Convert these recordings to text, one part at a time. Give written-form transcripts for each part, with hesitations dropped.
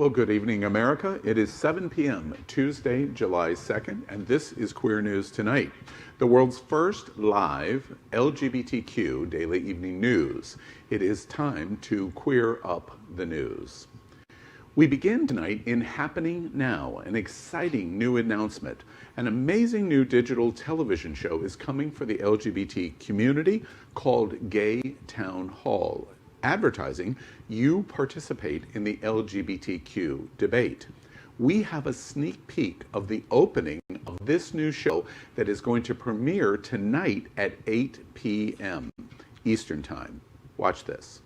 Well, good evening, America. It is 7 p.m., Tuesday, July 2nd, and this is Queer News Tonight, the world's first live LGBTQ daily evening news. It is time to queer up the news. We begin tonight in Happening Now, an exciting new announcement. An amazing new digital television show is coming for the LGBT community called Gay Town Hall. Advertising, you participate in the LGBTQ debate. We have a sneak peek of the opening of this new show that is going to premiere tonight at 8 p.m. Eastern Time. Watch this.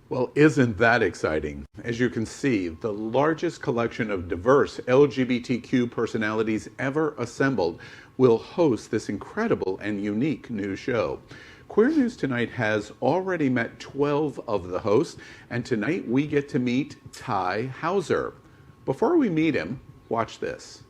Well, isn't that exciting? As you can see, the largest collection of diverse LGBTQ personalities ever assembled will host this incredible and unique new show. Queer News Tonight has already met 12 of the hosts, and tonight we get to meet Tai Houser. Before we meet him, watch this.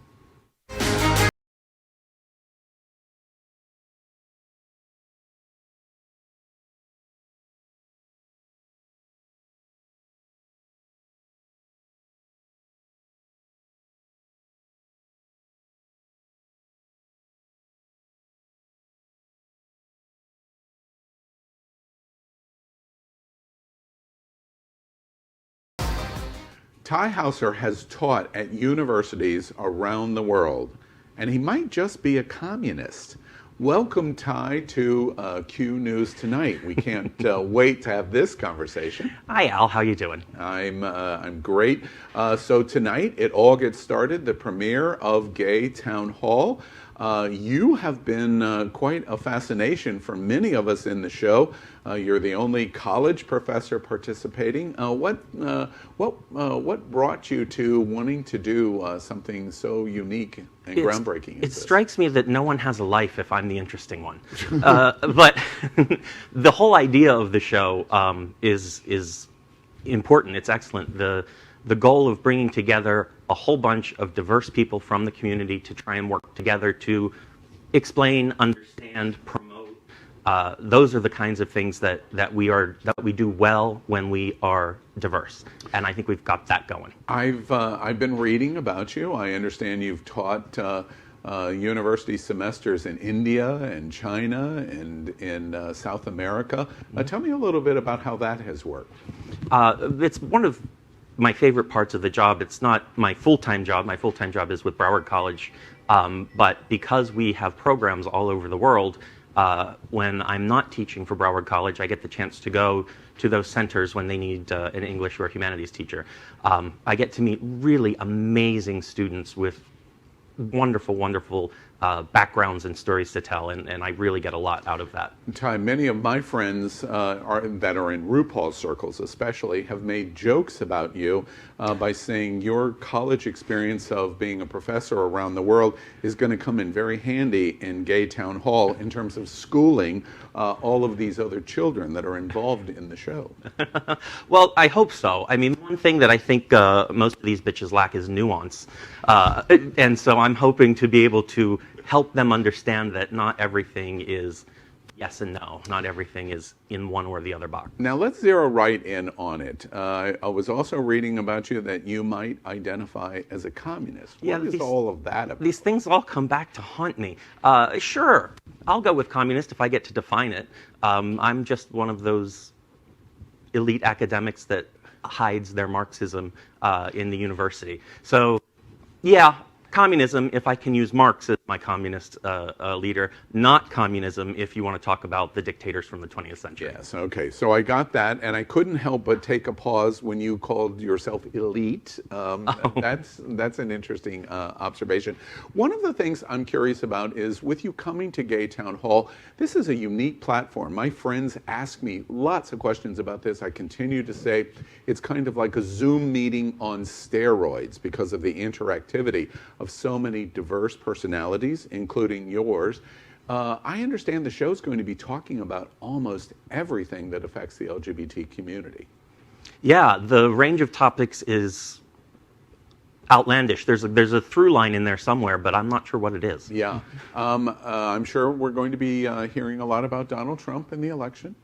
Tai Houser has taught at universities around the world, and he might just be a communist. Welcome, Tai, to Q News Tonight. We can't wait to have this conversation. Hi, Al. How you doing? I'm great. So tonight, it all gets started, the premiere of Gay Town Hall. You have been quite a fascination for many of us in the show. You're the only college professor participating. What brought you to wanting to do something so unique and groundbreaking as this? It strikes me that no one has a life if I'm the interesting one. But the whole idea of the show is important. It's excellent. The goal of bringing together a whole bunch of diverse people from the community to try and work together to explain, understand, promote. Those are the kinds of things that we do well when we are diverse, and I think we've got that going. I've been reading about you. I understand you've taught university semesters in India and China and in South America. Tell me a little bit about how that has worked. It's one of my favorite parts of the job. It's not my full-time job. My full-time job is with Broward College. But because we have programs all over the world, when I'm not teaching for Broward College, I get the chance to go to those centers when they need an English or humanities teacher. I get to meet really amazing students with wonderful, wonderful backgrounds and stories to tell, and I really get a lot out of that. Tai, many of my friends that are in RuPaul circles especially have made jokes about you by saying your college experience of being a professor around the world is going to come in very handy in Gay Town Hall in terms of schooling all of these other children that are involved in the show. Well, I hope so. I mean, one thing that I think most of these bitches lack is nuance. And so I'm hoping to be able to help them understand that not everything is yes and no. Not everything is in one or the other box. Now let's zero right in on it. I was also reading about you that you might identify as a communist. What is all of that about? These things all come back to haunt me. Sure, I'll go with communist if I get to define it. I'm just one of those elite academics that hides their Marxism in the university. So, yeah, communism, if I can use Marx as my communist leader, not communism if you want to talk about the dictators from the 20th century. Yes, okay, so I got that, and I couldn't help but take a pause when you called yourself elite. That's an interesting observation. One of the things I'm curious about is with you coming to Gay Town Hall, this is a unique platform. My friends ask me lots of questions about this. I continue to say it's kind of like a Zoom meeting on steroids because of the interactivity of so many diverse personalities, including yours. I understand the show's going to be talking about almost everything that affects the LGBT community. Yeah, the range of topics is outlandish. There's a through line in there somewhere, but I'm not sure what it is. Yeah, I'm sure we're going to be hearing a lot about Donald Trump and the election.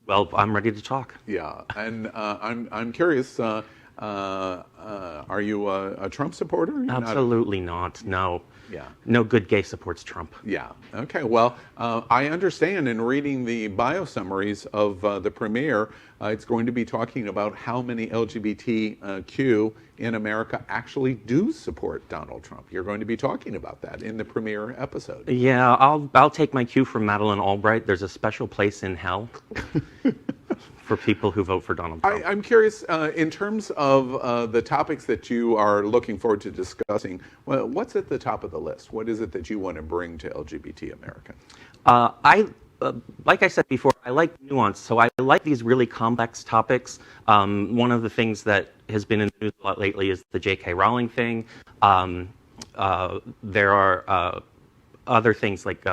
Well, I'm ready to talk. Yeah, and I'm curious. Are you a Trump supporter? Absolutely not. No. Yeah. No good gay supports Trump. Yeah. Okay. Well, I understand in reading the bio summaries of the premiere, it's going to be talking about how many LGBTQ in America actually do support Donald Trump. You're going to be talking about that in the premiere episode. Yeah, I'll take my cue from Madeleine Albright. There's a special place in hell for people who vote for Donald Trump. I'm curious, in terms of the topics that you are looking forward to discussing, well, what's at the top of the list? What is it that you want to bring to LGBT America? Like I said before, I like nuance, so I like these really complex topics. One of the things that has been in the news a lot lately is the J.K. Rowling thing. There are other things like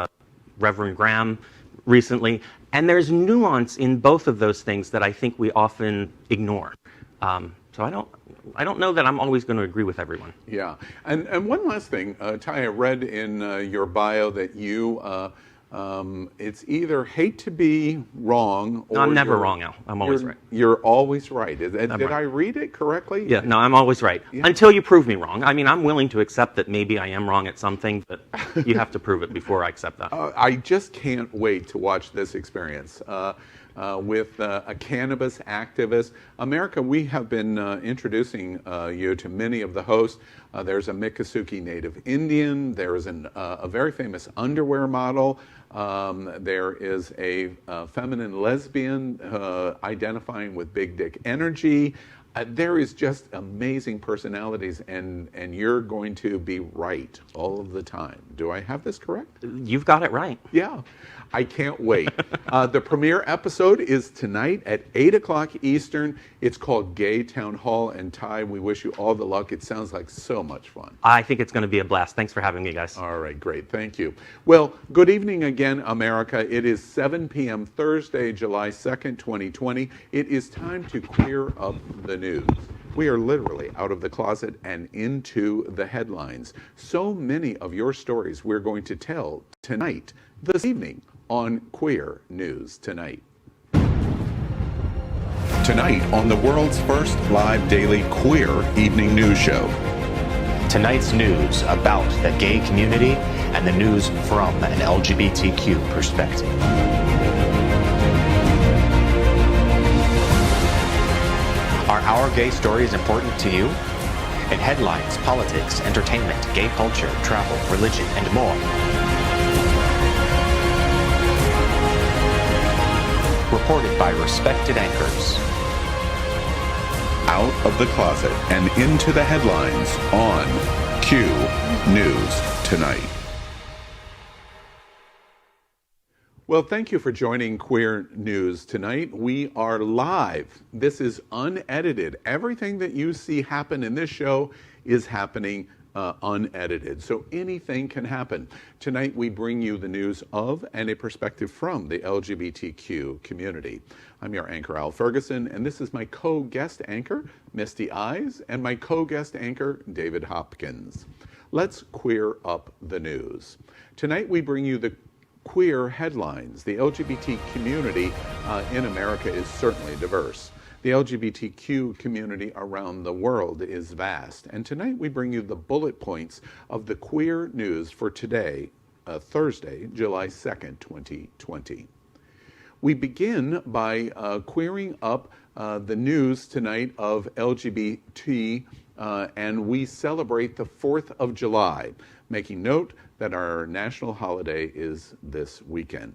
Reverend Graham recently, and there's nuance in both of those things that I think we often ignore. So I don't know that I'm always going to agree with everyone. Yeah, and one last thing, Tai, I read in your bio that you it's either hate to be wrong or... No, I'm never wrong, Al. I'm always right. You're always right. Did I read it correctly? Yeah, no, I'm always right. Yeah. Until you prove me wrong. I mean, I'm willing to accept that maybe I am wrong at something, but you have to prove it before I accept that. I just can't wait to watch this experience. With a cannabis activist. America, we have been introducing you to many of the hosts. There's a Miccosukee Native Indian. There is a very famous underwear model. There is a feminine lesbian identifying with big dick energy. There is just amazing personalities, and you're going to be right all of the time. Do I have this correct? You've got it right. Yeah. I can't wait. The premiere episode is tonight at 8 o'clock Eastern. It's called Gay Town Hall. And Tai, we wish you all the luck. It sounds like so much fun. I think it's going to be a blast. Thanks for having me, guys. All right, great. Thank you. Well, good evening again, America. It is 7 p.m. Thursday, July 2nd, 2020. It is time to queer up the news. We are literally out of the closet and into the headlines. So many of your stories we're going to tell tonight, this evening, on Queer News Tonight. Tonight on the world's first live daily queer evening news show. Tonight's news about the gay community and the news from an LGBTQ perspective. Are our gay stories important to you? In headlines, politics, entertainment, gay culture, travel, religion, and more. Reported by respected anchors. Out of the closet and into the headlines on Q News Tonight. Well, thank you for joining Queer News tonight. We are live. This is unedited. Everything that you see happen in this show is happening unedited. So anything can happen. Tonight we bring you the news of and a perspective from the LGBTQ community. I'm your anchor, Al Ferguson, and this is my co-guest anchor, Misty Eyes, and my co-guest anchor, David Hopkins. Let's queer up the news. Tonight we bring you the queer headlines. The LGBT community in America is certainly diverse. The LGBTQ community around the world is vast. And tonight we bring you the bullet points of the queer news for today, Thursday, July 2nd, 2020. We begin by queering up the news tonight of LGBT, and we celebrate the 4th of July, making note that our national holiday is this weekend.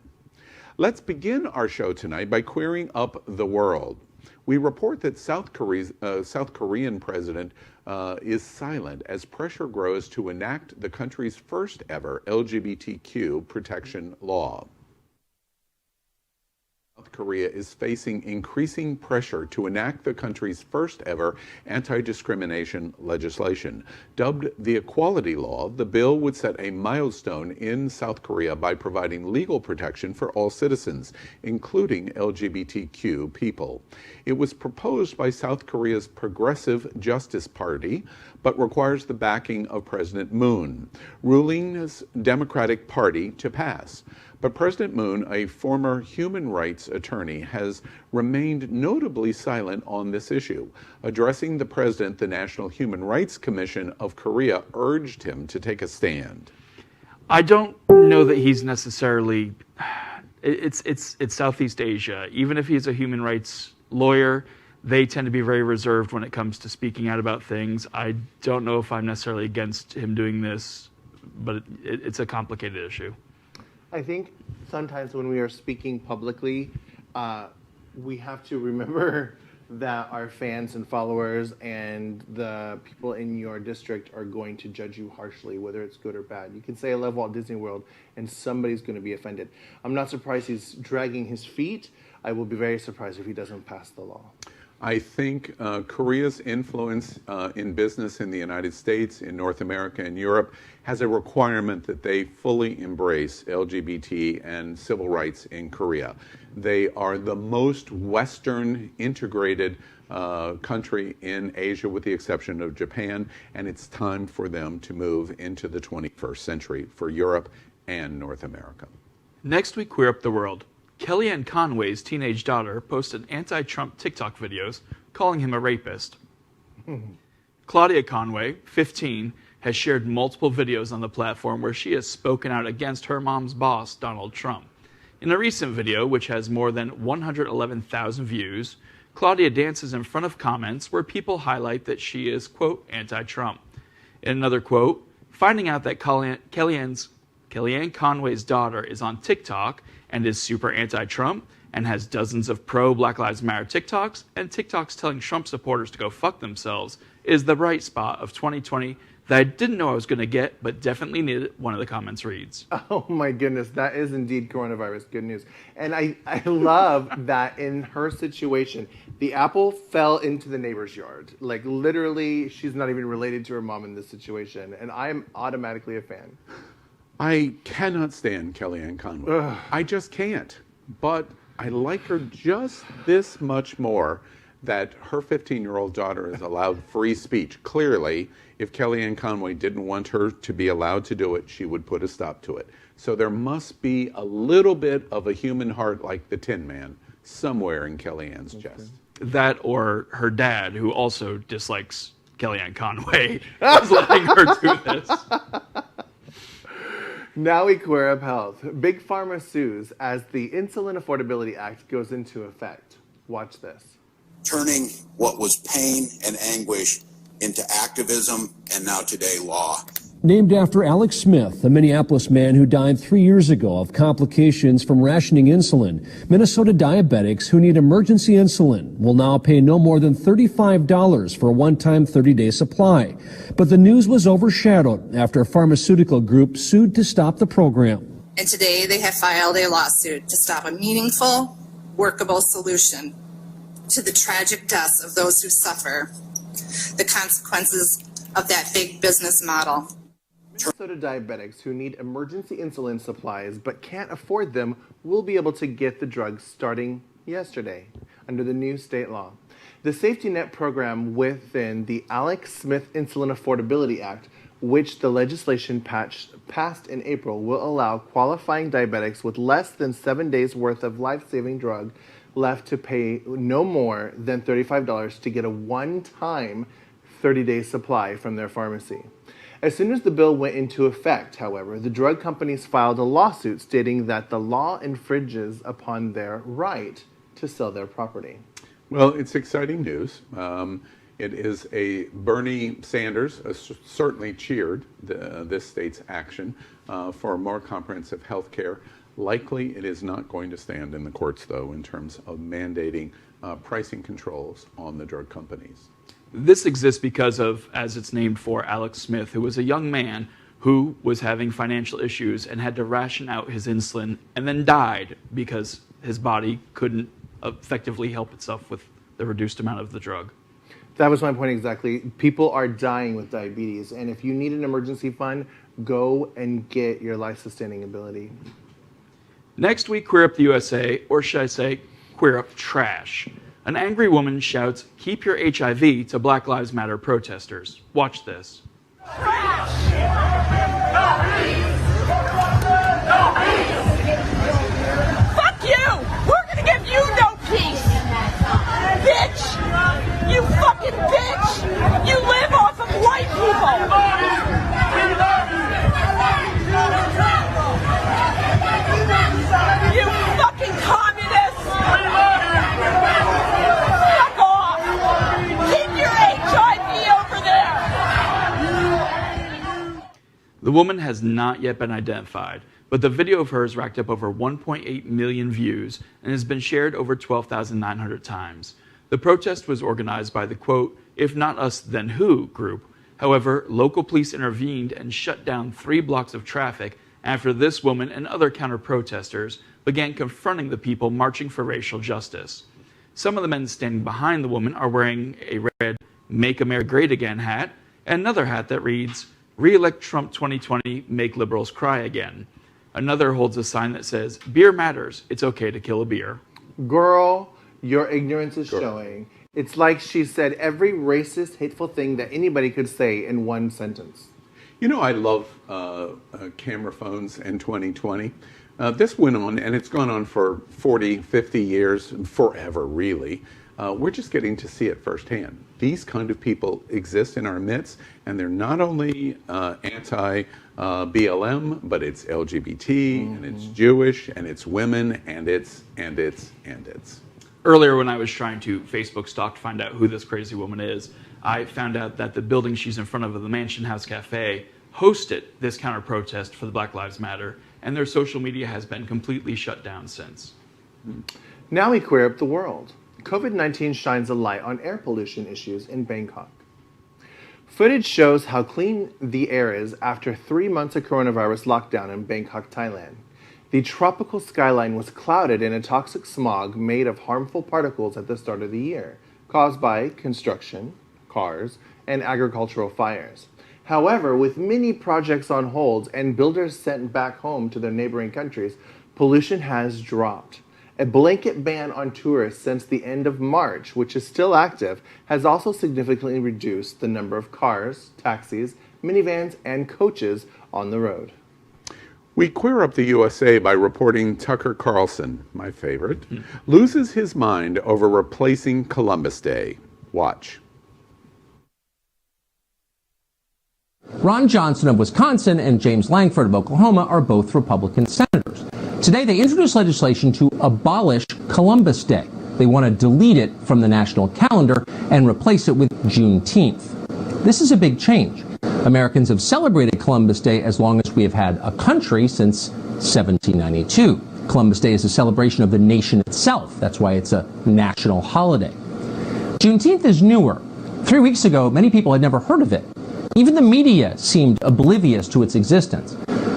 Let's begin our show tonight by queering up the world. We report that South Korean president is silent as pressure grows to enact the country's first ever LGBTQ protection law. South Korea is facing increasing pressure to enact the country's first ever anti-discrimination legislation. Dubbed the Equality Law, the bill would set a milestone in South Korea by providing legal protection for all citizens, including LGBTQ people. It was proposed by South Korea's Progressive Justice Party, but requires the backing of President Moon, ruling's Democratic Party, to pass. But President Moon, a former human rights attorney, has remained notably silent on this issue. Addressing the president, the National Human Rights Commission of Korea urged him to take a stand. I don't know that he's necessarily, it's Southeast Asia. Even if he's a human rights lawyer, they tend to be very reserved when it comes to speaking out about things. I don't know if I'm necessarily against him doing this, but it's a complicated issue. I think sometimes when we are speaking publicly, we have to remember that our fans and followers and the people in your district are going to judge you harshly, whether it's good or bad. You can say I love Walt Disney World, and somebody's going to be offended. I'm not surprised he's dragging his feet. I will be very surprised if he doesn't pass the law. I think Korea's influence in business in the United States, in North America, and Europe has a requirement that they fully embrace LGBT and civil rights in Korea. They are the most Western integrated country in Asia, with the exception of Japan, and it's time for them to move into the 21st century for Europe and North America. Next, we queer up the world. Kellyanne Conway's teenage daughter posted anti-Trump TikTok videos calling him a rapist. Claudia Conway, 15, has shared multiple videos on the platform where she has spoken out against her mom's boss, Donald Trump. In a recent video, which has more than 111,000 views, Claudia dances in front of comments where people highlight that she is, quote, anti-Trump. In another quote, finding out that Kellyanne Conway's daughter is on TikTok and is super anti-Trump and has dozens of pro-Black Lives Matter TikToks and TikToks telling Trump supporters to go fuck themselves is the bright spot of 2020 that I didn't know I was going to get, but definitely needed. One of the comments reads. Oh my goodness, that is indeed coronavirus good news. And I love that in her situation, the apple fell into the neighbor's yard. Like literally, she's not even related to her mom in this situation. And I'm automatically a fan. I cannot stand Kellyanne Conway. Ugh. I just can't. But I like her just this much more that her 15-year-old daughter is allowed free speech. Clearly, if Kellyanne Conway didn't want her to be allowed to do it, she would put a stop to it. So there must be a little bit of a human heart like the Tin Man somewhere in Kellyanne's chest. That or her dad, who also dislikes Kellyanne Conway, is letting her do this. Now we queer up health. Big Pharma sues as the Insulin Affordability Act goes into effect. Watch this. Turning what was pain and anguish into activism and now today law. Named after Alex Smith, a Minneapolis man who died 3 years ago of complications from rationing insulin, Minnesota diabetics who need emergency insulin will now pay no more than $35 for a one-time 30-day supply. But the news was overshadowed after a pharmaceutical group sued to stop the program. And today they have filed a lawsuit to stop a meaningful, workable solution to the tragic deaths of those who suffer the consequences of that big business model. Minnesota diabetics who need emergency insulin supplies but can't afford them will be able to get the drugs starting yesterday under the new state law. The safety net program within the Alex Smith Insulin Affordability Act, which the legislation passed in April, will allow qualifying diabetics with less than 7 days worth of life-saving drug left to pay no more than $35 to get a one-time 30-day supply from their pharmacy. As soon as the bill went into effect, however, the drug companies filed a lawsuit stating that the law infringes upon their right to sell their property. Well, it's exciting news. It is a Bernie Sanders certainly cheered this state's action for more comprehensive health care. Likely it is not going to stand in the courts, though, in terms of mandating pricing controls on the drug companies. This exists because of, as it's named for, Alex Smith, who was a young man who was having financial issues and had to ration out his insulin and then died because his body couldn't effectively help itself with the reduced amount of the drug. That was my point exactly. People are dying with diabetes, and if you need an emergency fund, go and get your life-sustaining ability. Next week, Queer Up the USA, or should I say, Queer Up Trash. An angry woman shouts, "Keep your HIV" to Black Lives Matter protesters. Watch this. Trash! Fuck you! We're gonna give you no peace! Bitch! You fucking bitch! You live off of white people! You fucking communists! Fuck off! Keep your HIV over there! The woman has not yet been identified, but the video of hers racked up over 1.8 million views and has been shared over 12,900 times. The protest was organized by the, quote, "If not us, then who" group. However, local police intervened and shut down 3 blocks of traffic after this woman and other counter-protesters began confronting the people marching for racial justice. Some of the men standing behind the woman are wearing a red "Make America Great Again" hat and another hat that reads, "Re-elect Trump 2020, make liberals cry again." Another holds a sign that says, "Beer matters, it's okay to kill a beer." Girl, your ignorance is showing. It's like she said every racist, hateful thing that anybody could say in one sentence. You know, I love camera phones in 2020. This went on, and it's gone on for 40, 50 years, forever, really. We're just getting to see it firsthand. These kind of people exist in our midst, and they're not only anti-BLM, but it's LGBT, and it's Jewish, and it's women, and it's. Earlier, when I was trying to Facebook stalk to find out who this crazy woman is, I found out that the building she's in front of the Mansion House Cafe hosted this counter-protest for the Black Lives Matter, and their social media has been completely shut down since. Now we queer up the world. COVID-19 shines a light on air pollution issues in Bangkok. Footage shows how clean the air is after 3 months of coronavirus lockdown in Bangkok, Thailand. The tropical skyline was clouded in a toxic smog made of harmful particles at the start of the year, caused by construction, cars, and agricultural fires. However, with many projects on hold and builders sent back home to their neighboring countries, pollution has dropped. A blanket ban on tourists since the end of March, which is still active, has also significantly reduced the number of cars, taxis, minivans, and coaches on the road. We queer up the USA by reporting Tucker Carlson, my favorite, loses his mind over replacing Columbus Day. Watch. Ron Johnson of Wisconsin and James Lankford of Oklahoma are both Republican senators. Today, they introduced legislation to abolish Columbus Day. They want to delete it from the national calendar and replace it with Juneteenth. This is a big change. Americans have celebrated Columbus Day as long as we have had a country, since 1792. Columbus Day is a celebration of the nation itself. That's why it's a national holiday. Juneteenth is newer. 3 weeks ago, many people had never heard of it. Even the media seemed oblivious to its existence.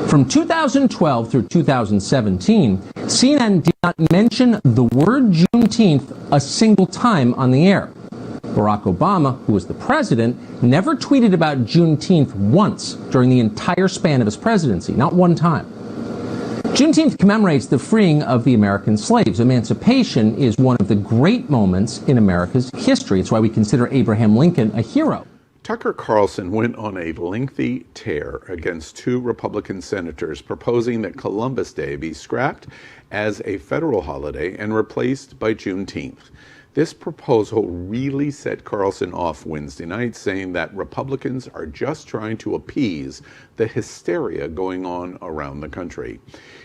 For From 2012 through 2017, CNN did not mention the word Juneteenth a single time on the air. Barack Obama, who was the president, never tweeted about Juneteenth once during the entire span of his presidency, not one time. Juneteenth commemorates the freeing of the American slaves. Emancipation is one of the great moments in America's history. It's why we consider Abraham Lincoln a hero. Tucker Carlson went on a lengthy tear against two Republican senators proposing that Columbus Day be scrapped as a federal holiday and replaced by Juneteenth. This proposal really set Carlson off Wednesday night, saying that Republicans are just trying to appease the hysteria going on around the country.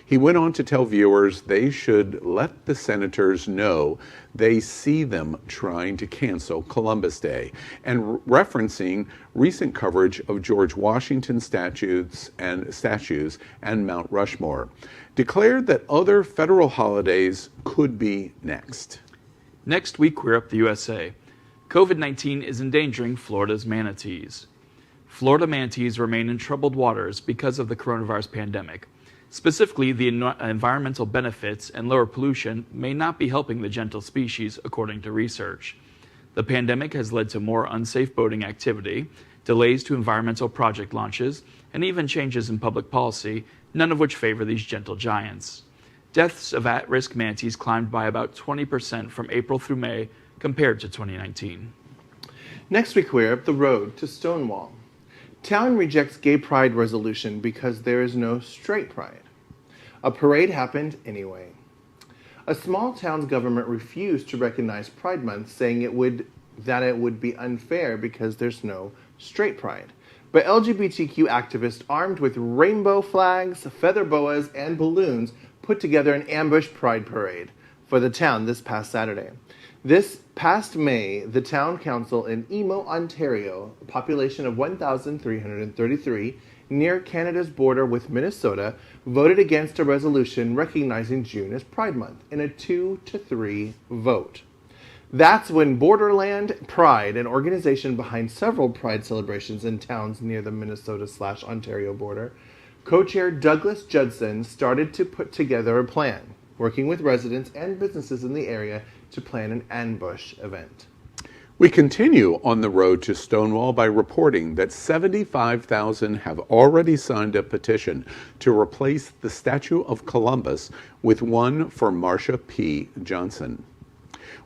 He went on to tell viewers they should let the senators know they see them trying to cancel Columbus Day, and referencing recent coverage of George Washington statues and Mount Rushmore, declared that other federal holidays could be next. Next week, Queer Up the USA. COVID-19 is endangering Florida's manatees. Florida manatees remain in troubled waters because of the coronavirus pandemic. Specifically, the environmental benefits and lower pollution may not be helping the gentle species, according to research. The pandemic has led to more unsafe boating activity, delays to environmental project launches, and even changes in public policy, none of which favor these gentle giants. Deaths of at-risk manatees climbed by about 20% from April through May compared to 2019. Next week, we're up the road to Stonewall. Town rejects gay pride resolution because there is no straight pride. A parade happened anyway. A small town's government refused to recognize Pride Month, saying that it would be unfair because there's no straight pride. But LGBTQ activists armed with rainbow flags, feather boas, and balloons put together an ambush pride parade for the town this past Saturday. This past May, the town council in Emo, Ontario, a population of 1,333, near Canada's border with Minnesota, voted against a resolution recognizing June as Pride Month in a 2-3 vote. That's when Borderland Pride, an organization behind several pride celebrations in towns near the Minnesota/Ontario border, co-chair Douglas Judson started to put together a plan, working with residents and businesses in the area to plan an ambush event. We continue on the road to Stonewall by reporting that 75,000 have already signed a petition to replace the Statue of Columbus with one for Marsha P. Johnson.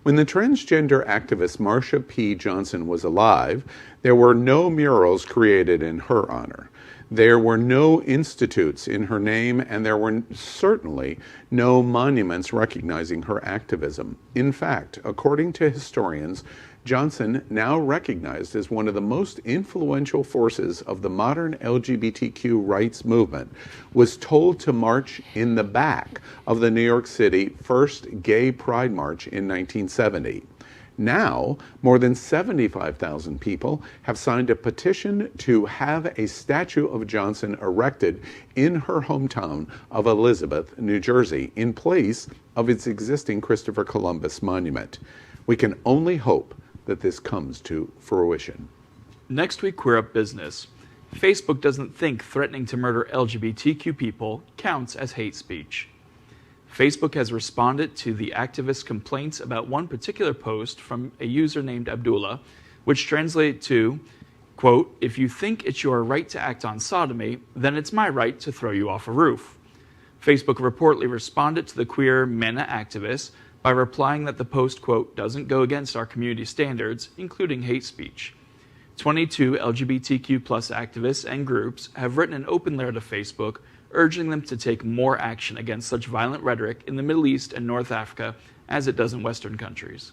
When the transgender activist Marsha P. Johnson was alive, there were no murals created in her honor. There were no institutes in her name, and there were certainly no monuments recognizing her activism. In fact, according to historians, Johnson, now recognized as one of the most influential forces of the modern LGBTQ rights movement, was told to march in the back of the New York City first gay pride march in 1970. Now, more than 75,000 people have signed a petition to have a statue of Johnson erected in her hometown of Elizabeth, New Jersey, in place of its existing Christopher Columbus monument. We can only hope that this comes to fruition. Next week, Queer Up Business. Facebook doesn't think threatening to murder LGBTQ people counts as hate speech. Facebook has responded to the activist complaints about one particular post from a user named Abdullah, which translate to, quote, "If you think it's your right to act on sodomy, then it's my right to throw you off a roof." Facebook reportedly responded to the queer MENA activists by replying that the post, quote, "doesn't go against our community standards, including hate speech." 22 LGBTQ plus activists and groups have written an open letter to Facebook urging them to take more action against such violent rhetoric in the Middle East and North Africa as it does in Western countries.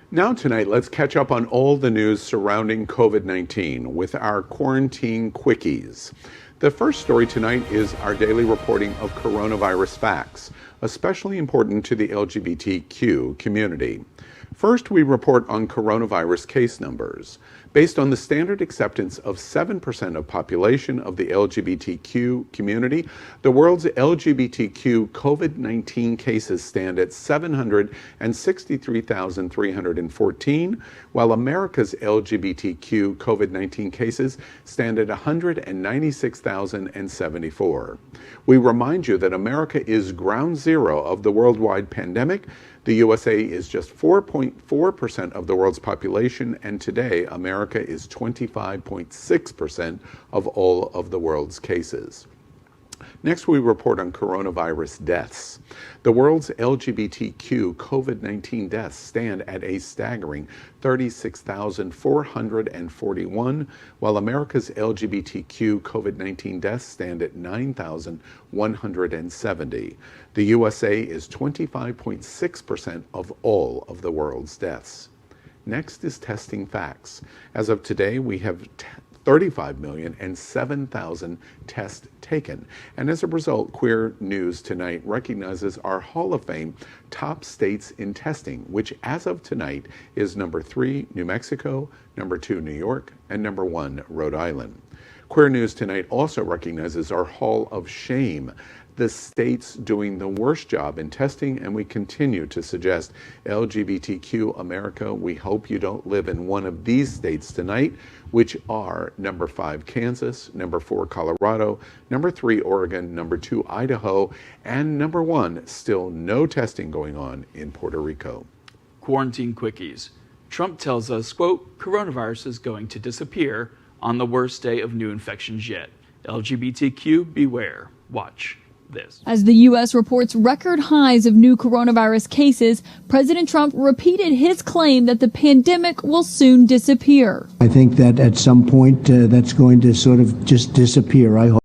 Now tonight, let's catch up on all the news surrounding COVID-19 with our quarantine quickies. The first story tonight is our daily reporting of coronavirus facts, especially important to the LGBTQ community. First, we report on coronavirus case numbers. Based on the standard acceptance of 7% of population of the LGBTQ community, the world's LGBTQ COVID-19 cases stand at 763,314, while America's LGBTQ COVID-19 cases stand at 196,074. We remind you that America is ground zero of the worldwide pandemic. The USA is just 4.4% of the world's population, and today America is 25.6% of all of the world's cases. Next, we report on coronavirus deaths. The world's LGBTQ COVID-19 deaths stand at a staggering 36,441, while America's LGBTQ COVID-19 deaths stand at 9,170. The USA is 25.6% of all of the world's deaths. Next is testing facts. As of today, we have 35,007,000 tests taken. And as a result, Queer News Tonight recognizes our Hall of Fame top states in testing, which as of tonight is number 3, New Mexico, number 2, New York, and number 1, Rhode Island. Queer News Tonight also recognizes our Hall of Shame, the states doing the worst job in testing, and we continue to suggest LGBTQ America, we hope you don't live in one of these states tonight, which are number 5, Kansas, number 4, Colorado, number 3, Oregon, number 2, Idaho, and number 1, still no testing going on in Puerto Rico. Quarantine Quickies. Trump tells us, quote, coronavirus is going to disappear on the worst day of new infections yet. LGBTQ, beware. Watch this. As the U.S. reports record highs of new coronavirus cases, President Trump repeated his claim that the pandemic will soon disappear. I think that at some point that's going to sort of just disappear. I hope.